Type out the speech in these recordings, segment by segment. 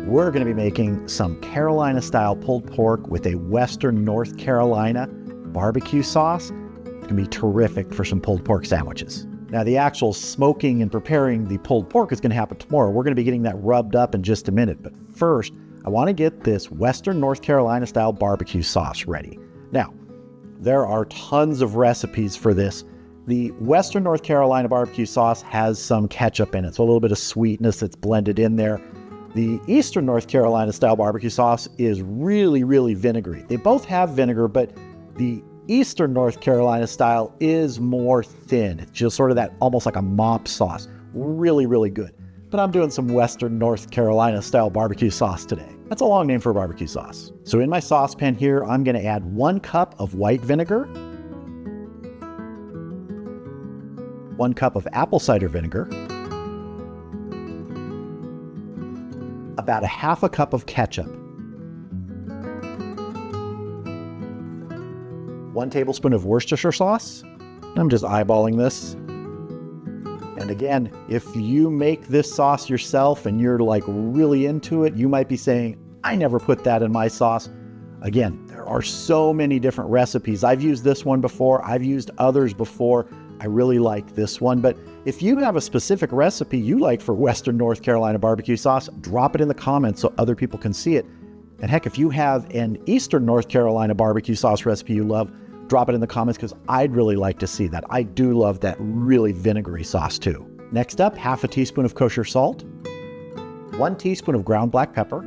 we're going to be making some Carolina-style pulled pork with a Western North Carolina barbecue sauce. It's going to be terrific for some pulled pork sandwiches. Now, the actual smoking and preparing the pulled pork is going to happen tomorrow. We're going to be getting that rubbed up in just a minute. But first, I want to get this Western North Carolina-style barbecue sauce ready. Now, there are tons of recipes for this. The Western North Carolina barbecue sauce has some ketchup in it, so a little bit of sweetness that's blended in there. The Eastern North Carolina style barbecue sauce is really, really vinegary. They both have vinegar, but the Eastern North Carolina style is more thin. It's just sort of that almost like a mop sauce. Really, really good. But I'm doing some Western North Carolina style barbecue sauce today. That's a long name for a barbecue sauce. So in my saucepan here, I'm going to add 1 cup of white vinegar, 1 cup of apple cider vinegar, about a half a cup of ketchup, 1 tablespoon of Worcestershire sauce. I'm just eyeballing this. And again, if you make this sauce yourself and you're like really into it, you might be saying, I never put that in my sauce. Again, there are so many different recipes. I've used this one before. I've used others before. I really like this one. But if you have a specific recipe you like for Western North Carolina barbecue sauce, drop it in the comments so other people can see it. And heck, if you have an Eastern North Carolina barbecue sauce recipe you love, drop it in the comments because I'd really like to see that. I do love that really vinegary sauce too. Next up, half a teaspoon of kosher salt, 1 teaspoon of ground black pepper,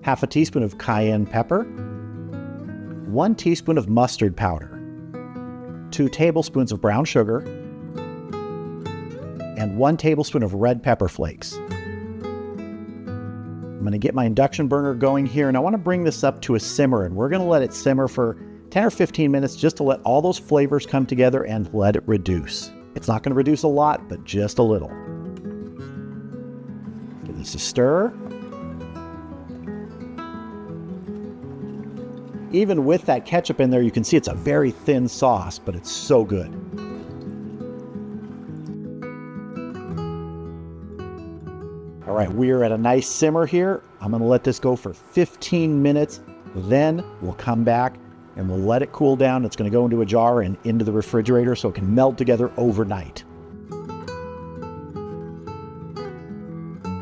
half a teaspoon of cayenne pepper, 1 teaspoon of mustard powder, 2 tablespoons of brown sugar, and 1 tablespoon of red pepper flakes. I'm going to get my induction burner going here, and I want to bring this up to a simmer, and we're going to let it simmer for 10 or 15 minutes just to let all those flavors come together and let it reduce. It's not going to reduce a lot, but just a little. Give this a stir. Even with that ketchup in there, you can see it's a very thin sauce, but it's so good. All right, we are at a nice simmer here. I'm going to let this go for 15 minutes. Then we'll come back and we'll let it cool down. It's going to go into a jar and into the refrigerator so it can melt together overnight.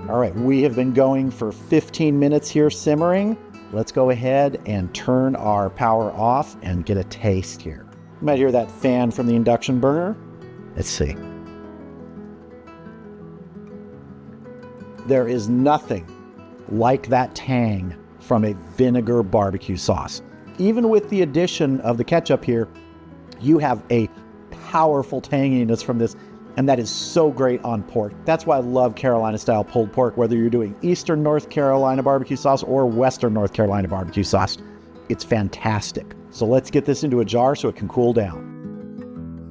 All right, we have been going for 15 minutes here simmering. Let's go ahead and turn our power off and get a taste here. You might hear that fan from the induction burner. Let's see. There is nothing like that tang from a vinegar barbecue sauce. Even with the addition of the ketchup here, you have a powerful tanginess from this, and that is so great on pork. That's why I love Carolina-style pulled pork, whether you're doing Eastern North Carolina barbecue sauce or Western North Carolina barbecue sauce. It's fantastic. So let's get this into a jar so it can cool down.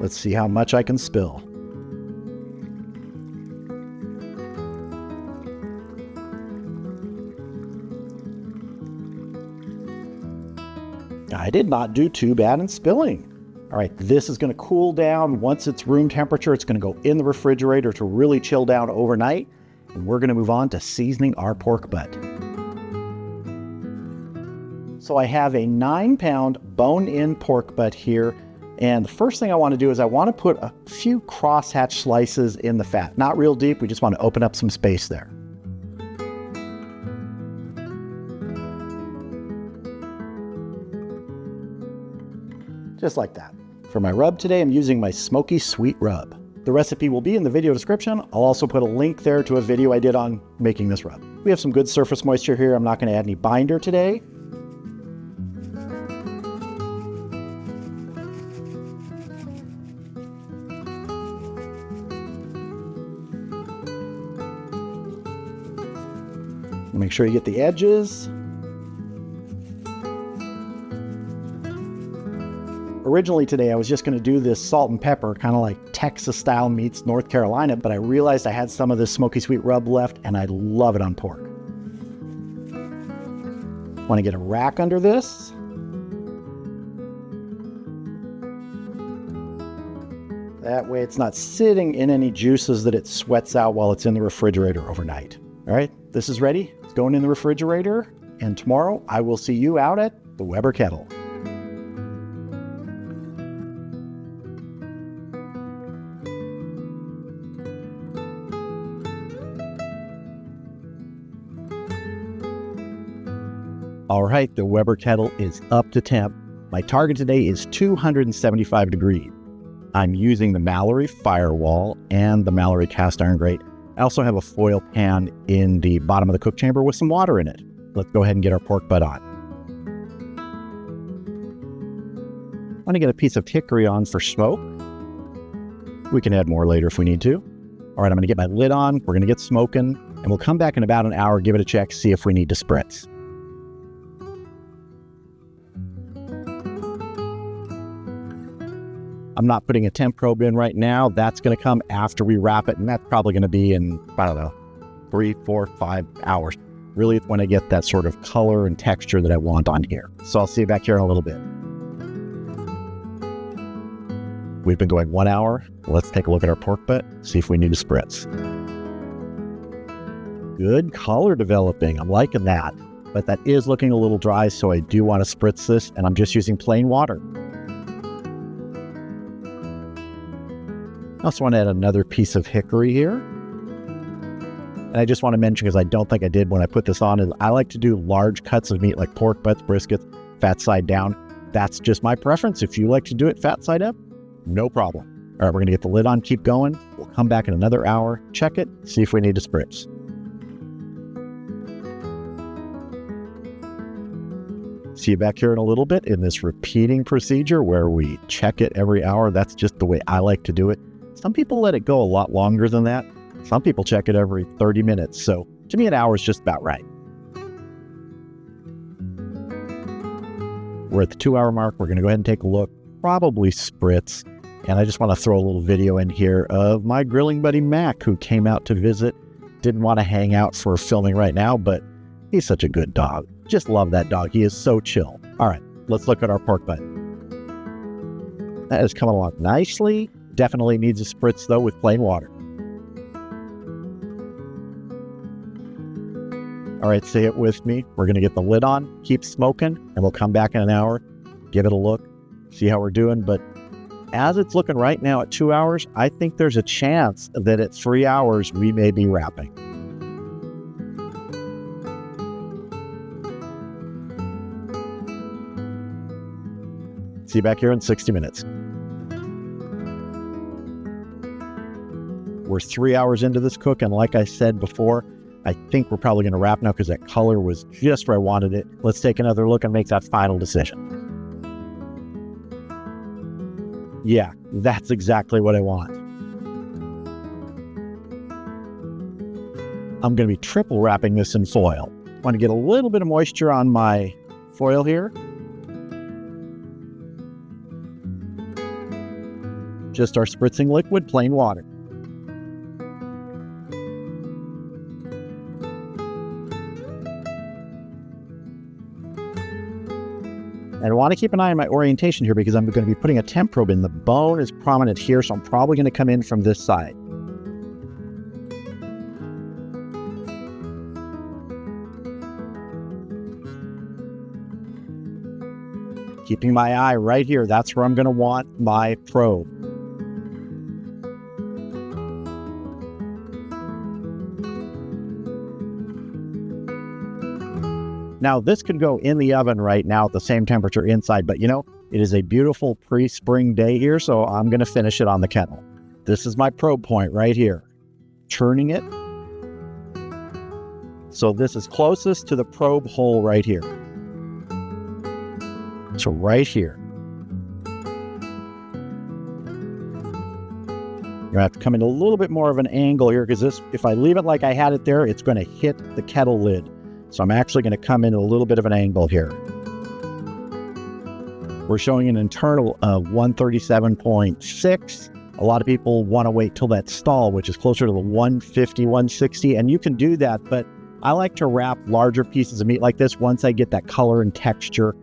Let's see how much I can spill. I did not do too bad in spilling. All right, this is going to cool down. Once it's room temperature, it's going to go in the refrigerator to really chill down overnight. And we're going to move on to seasoning our pork butt. So I have a 9-pound bone-in pork butt here. And the first thing I want to do is I want to put a few crosshatch slices in the fat. Not real deep, we just want to open up some space there. Just like that. For my rub today, I'm using my Smoky Sweet Rub. The recipe will be in the video description. I'll also put a link there to a video I did on making this rub. We have some good surface moisture here. I'm not going to add any binder today. Make sure you get the edges. Originally today, I was just going to do this salt and pepper, kind of like Texas style meets North Carolina, but I realized I had some of this Smoky Sweet Rub left, and I love it on pork. Want to get a rack under this. That way it's not sitting in any juices that it sweats out while it's in the refrigerator overnight. All right, this is ready. It's going in the refrigerator. And tomorrow I will see you out at the Weber Kettle. All right, the Weber Kettle is up to temp. My target today is 275 degrees. I'm using the Mallory Firewall and the Mallory cast iron grate. I also have a foil pan in the bottom of the cook chamber with some water in it. Let's go ahead and get our pork butt on. I'm going to get a piece of hickory on for smoke. We can add more later if we need to. All right, I'm going to get my lid on. We're going to get smoking, and we'll come back in about an hour, give it a check, see if we need to spritz. I'm not putting a temp probe in right now. That's going to come after we wrap it, and that's probably going to be in, 3, 4, 5 hours. Really, when I get that sort of color and texture that I want on here. So I'll see you back here in a little bit. We've been going 1 hour. Let's take a look at our pork butt, see if we need to spritz. Good color developing. I'm liking that. But that is looking a little dry, so I do want to spritz this, and I'm just using plain water. I also want to add another piece of hickory here. And I just want to mention, because I don't think I did when I put this on, is I like to do large cuts of meat like pork butts, briskets, fat side down. That's just my preference. If you like to do it fat side up, no problem. All right, we're going to get the lid on, keep going. We'll come back in another hour, check it, see if we need to spritz. See you back here in a little bit in this repeating procedure where we check it every hour. That's just the way I like to do it. Some people let it go a lot longer than that. Some people check it every 30 minutes. So to me, an hour is just about right. We're at the 2-hour mark. We're going to go ahead and take a look, probably spritz. And I just want to throw a little video in here of my grilling buddy, Mac, who came out to visit. Didn't want to hang out for filming right now, but he's such a good dog. Just love that dog. He is so chill. All right, let's look at our pork butt. That is coming along nicely. Definitely needs a spritz, though, with plain water. All right, say it with me. We're going to get the lid on, keep smoking, and we'll come back in an hour, give it a look, see how we're doing. But as it's looking right now at 2 hours, I think there's a chance that at 3 hours, we may be wrapping. See you back here in 60 minutes. We're 3 hours into this cook, and like I said before, I think we're probably going to wrap now because that color was just where I wanted it. Let's take another look and make that final decision. Yeah, that's exactly what I want. I'm going to be triple wrapping this in foil. I want to get a little bit of moisture on my foil here. Just our spritzing liquid, plain water. And I want to keep an eye on my orientation here because I'm going to be putting a temp probe in. The bone is prominent here, so I'm probably going to come in from this side. Keeping my eye right here, that's where I'm going to want my probe. Now, this could go in the oven right now at the same temperature inside, but you know, it is a beautiful pre-spring day here, so I'm going to finish it on the kettle. This is my probe point right here. Turning it. So this is closest to the probe hole right here. So right here. You're going to have to come in a little bit more of an angle here because this, if I leave it like I had it there, it's going to hit the kettle lid. So I'm actually going to come in a little bit of an angle here. We're showing an internal of 137.6. A lot of people want to wait till that stall, which is closer to the 150, 160, and you can do that, but I like to wrap larger pieces of meat like this once I get that color and texture.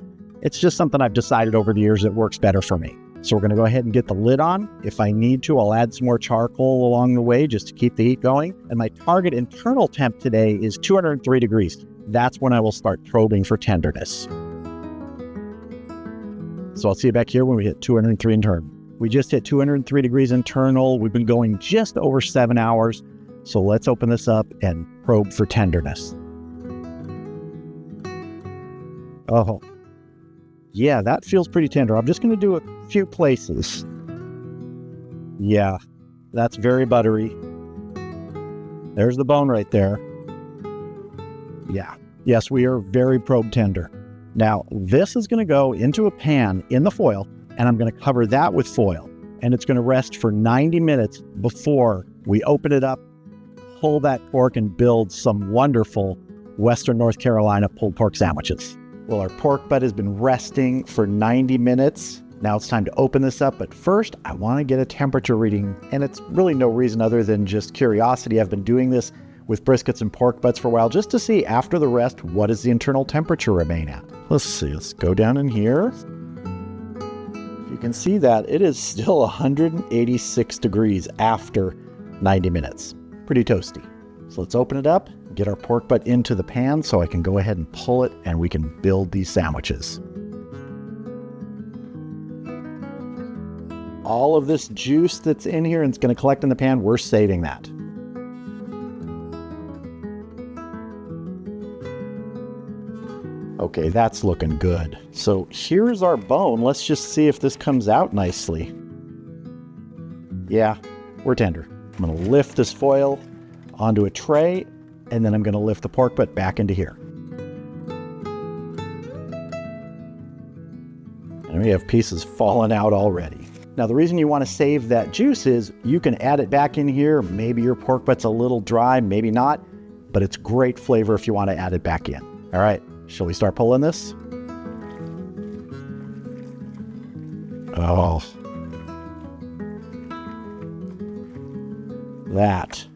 It's just something I've decided over the years that works better for me. So we're going to go ahead and get the lid on. If I need to, I'll add some more charcoal along the way just to keep the heat going. And my target internal temp today is 203 degrees. That's when I will start probing for tenderness. So I'll see you back here when we hit 203 internal. We just hit 203 degrees internal. We've been going just over 7 hours. So let's open this up and probe for tenderness. Oh, yeah, that feels pretty tender. I'm just going to do a few places. Yeah, that's very buttery. There's the bone right there. Yeah, yes, we are very probe tender. Now, this is going to go into a pan in the foil, and I'm going to cover that with foil. And it's going to rest for 90 minutes before we open it up, pull that pork, and build some wonderful Western North Carolina pulled pork sandwiches. Well, our pork butt has been resting for 90 minutes. Now it's time to open this up, but first I want to get a temperature reading, and it's really no reason other than just curiosity. I've been doing this with briskets and pork butts for a while just to see after the rest, what does the internal temperature remain at? Let's see, let's go down in here. If you can see that, it is still 186 degrees after 90 minutes. Pretty toasty. So let's open it up, get our pork butt into the pan so I can go ahead and pull it and we can build these sandwiches. All of this juice that's in here and it's going to collect in the pan, we're saving that. Okay, that's looking good. So here's our bone. Let's just see if this comes out nicely. Yeah, we're tender. I'm going to lift this foil onto a tray, and then I'm going to lift the pork butt back into here. And we have pieces falling out already. Now, the reason you want to save that juice is you can add it back in here. Maybe your pork butt's a little dry, maybe not, but it's great flavor if you want to add it back in. All right, shall we start pulling this? Oh. That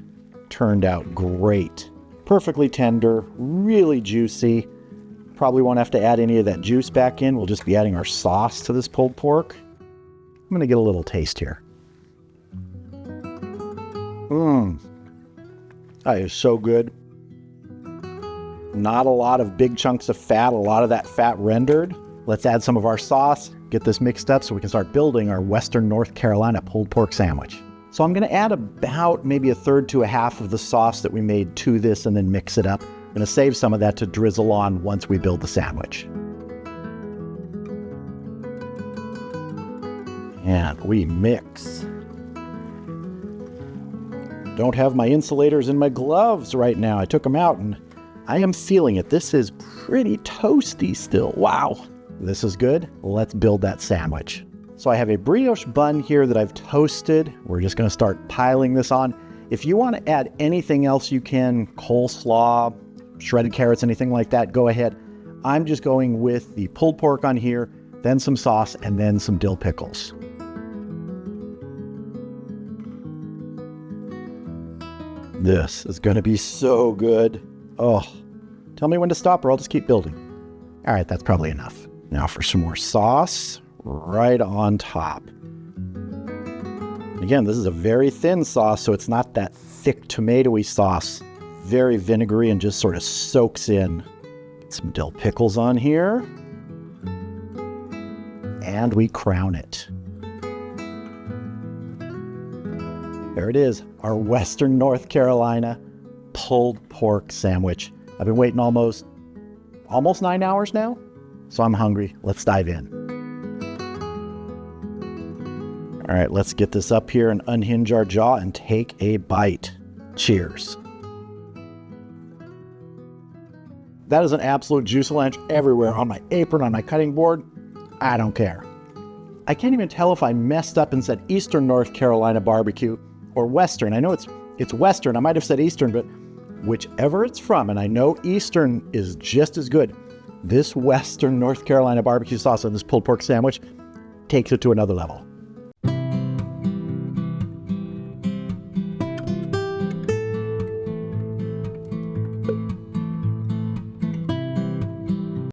turned out great. Perfectly tender, really juicy. Probably won't have to add any of that juice back in. We'll just be adding our sauce to this pulled pork. I'm going to get a little taste here. That is so good. Not a lot of big chunks of fat, a lot of that fat rendered. Let's add some of our sauce, get this mixed up so we can start building our Western North Carolina pulled pork sandwich. So I'm going to add about maybe 1/3 to 1/2 of the sauce that we made to this and then mix it up. I'm going to save some of that to drizzle on once we build the sandwich. And we mix. Don't have my insulators in my gloves right now. I took them out and I am feeling it. This is pretty toasty still. Wow. This is good. Let's build that sandwich. So I have a brioche bun here that I've toasted. We're just going to start piling this on. If you want to add anything else you can, coleslaw, shredded carrots, anything like that, go ahead. I'm just going with the pulled pork on here, then some sauce, and then some dill pickles. This is going to be so good. Oh, tell me when to stop or I'll just keep building. All right, that's probably enough. Now for some more sauce. Right on top. Again, this is a very thin sauce, so it's not that thick tomatoey sauce. Very vinegary and just sort of soaks in. Get some dill pickles on here. And we crown it. There it is, our Western North Carolina pulled pork sandwich. I've been waiting almost 9 hours now, so I'm hungry. Let's dive in. All right, let's get this up here and unhinge our jaw and take a bite. Cheers. That is an absolute Juice-alanche everywhere, on my apron, on my cutting board. I don't care. I can't even tell if I messed up and said Eastern North Carolina barbecue or Western. I know it's Western. I might have said Eastern, but whichever it's from, and I know Eastern is just as good, this Western North Carolina barbecue sauce on this pulled pork sandwich takes it to another level.